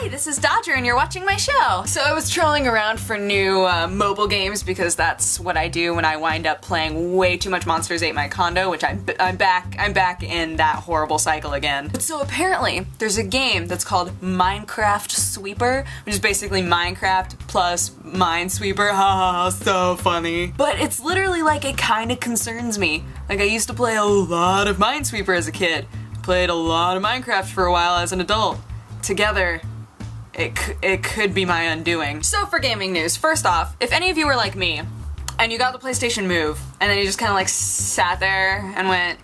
Hi, this is Dodger and you're watching my show. So I was trolling around for new mobile games because that's what I do when I wind up playing way too much Monsters Ate My Condo, which I'm back in that horrible cycle again. But so apparently there's a game that's called Minecraft Sweeper, which is basically Minecraft plus Minesweeper. Haha, so funny. But it's literally like it kind of concerns me. Like I used to play a lot of Minesweeper as a kid. Played a lot of Minecraft for a while as an adult. Together, it could be my undoing. So for gaming news, first off, if any of you were like me, and you got the PlayStation Move, and then you just kind of like sat there and went,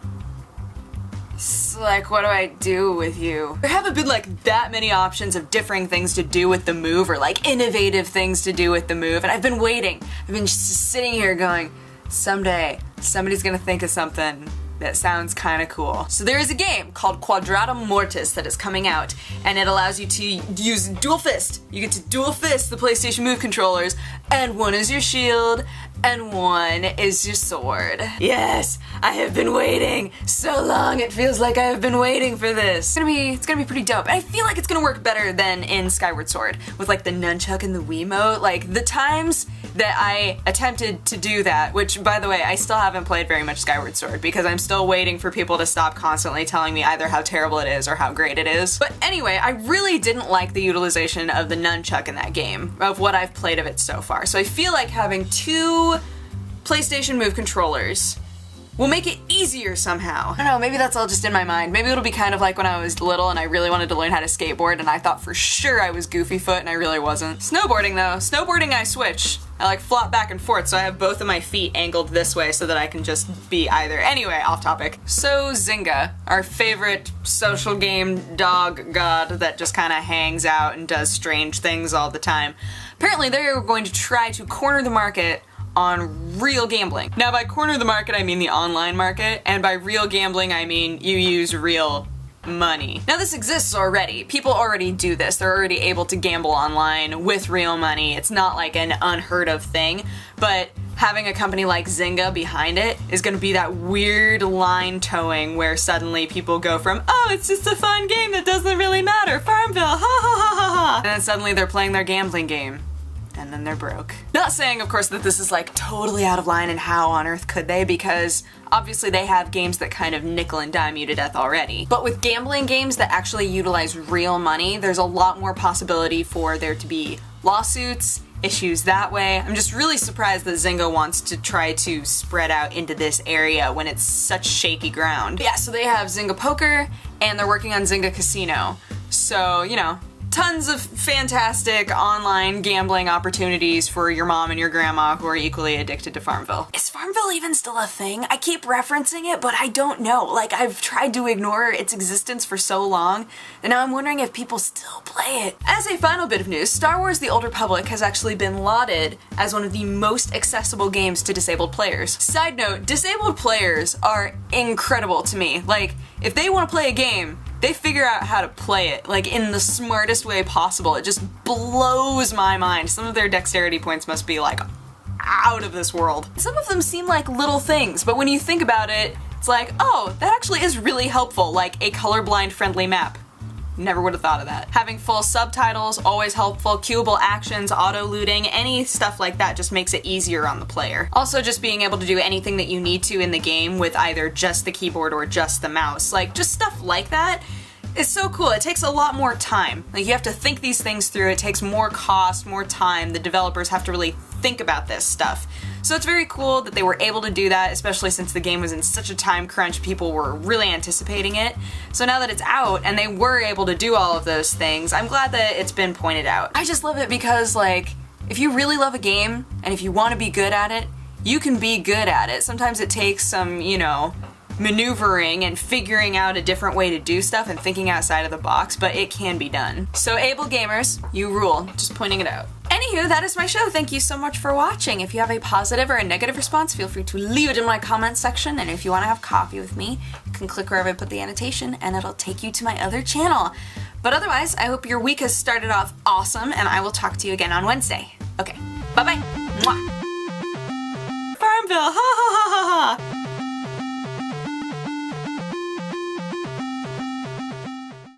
like, what do I do with you? There haven't been like that many options of differing things to do with the Move, or like innovative things to do with the Move, and I've been waiting. I've been just sitting here going, someday, somebody's gonna think of something that sounds kind of cool. So there is a game called Quadratum Mortis that is coming out, and it allows you to use dual fist. You get to dual fist the PlayStation Move controllers, and one is your shield, and one is your sword. Yes, I have been waiting so long. It feels like I have been waiting for this. It's gonna be pretty dope. And I feel like it's gonna work better than in Skyward Sword with like the nunchuck and the Wiimote. Like the times that I attempted to do that, which by the way, I still haven't played very much Skyward Sword because I'm still waiting for people to stop constantly telling me either how terrible it is or how great it is. But anyway, I really didn't like the utilization of the nunchuck in that game, of what I've played of it so far. So I feel like having two PlayStation Move controllers will make it easier somehow. I don't know, maybe that's all just in my mind. Maybe it'll be kind of like when I was little and I really wanted to learn how to skateboard and I thought for sure I was Goofy Foot and I really wasn't. Snowboarding though, I switch. I like flop back and forth so I have both of my feet angled this way so that I can just be either. Anyway, off topic. So Zynga, our favorite social game dog god that just kind of hangs out and does strange things all the time. Apparently they're going to try to corner the market on real gambling. Now by corner the market I mean the online market, and by real gambling I mean you use real money. Now this exists already. People already do this. They're already able to gamble online with real money. It's not like an unheard of thing, but having a company like Zynga behind it is gonna be that weird line towing where suddenly people go from, oh, it's just a fun game that doesn't really matter, Farmville, ha ha ha ha ha, and then suddenly they're playing their gambling game. And then they're broke. Not saying, of course, that this is like totally out of line and how on earth could they, because obviously they have games that kind of nickel and dime you to death already. But with gambling games that actually utilize real money, there's a lot more possibility for there to be lawsuits, issues that way. I'm just really surprised that Zynga wants to try to spread out into this area when it's such shaky ground. Yeah, so they have Zynga Poker and they're working on Zynga Casino. So, you know, tons of fantastic online gambling opportunities for your mom and your grandma who are equally addicted to Farmville. Is Farmville even still a thing? I keep referencing it, but I don't know. Like, I've tried to ignore its existence for so long, and now I'm wondering if people still play it. As a final bit of news, Star Wars The Old Republic has actually been lauded as one of the most accessible games to disabled players. Side note, disabled players are incredible to me. Like, if they want to play a game, they figure out how to play it, like, in the smartest way possible. It just blows my mind. Some of their dexterity points must be, like, out of this world. Some of them seem like little things, but when you think about it, it's like, oh, that actually is really helpful, like a colorblind friendly map. Never would have thought of that. Having full subtitles, always helpful. Queuable actions, auto-looting, any stuff like that just makes it easier on the player. Also, just being able to do anything that you need to in the game with either just the keyboard or just the mouse. Like, just stuff like that is so cool. It takes a lot more time. Like, you have to think these things through. It takes more cost, more time. The developers have to really think about this stuff. So it's very cool that they were able to do that, especially since the game was in such a time crunch, people were really anticipating it. So now that it's out and they were able to do all of those things, I'm glad that it's been pointed out. I just love it because, like, if you really love a game and if you want to be good at it, you can be good at it. Sometimes it takes some, you know, maneuvering and figuring out a different way to do stuff and thinking outside of the box, but it can be done. So able gamers, you rule. Just pointing it out. Anywho, that is my show. Thank you so much for watching. If you have a positive or a negative response, feel free to leave it in my comment section. And if you want to have coffee with me, you can click wherever I put the annotation and it'll take you to my other channel. But otherwise, I hope your week has started off awesome and I will talk to you again on Wednesday. Okay, bye-bye. Mwah. Farmville, ha ha ha ha ha.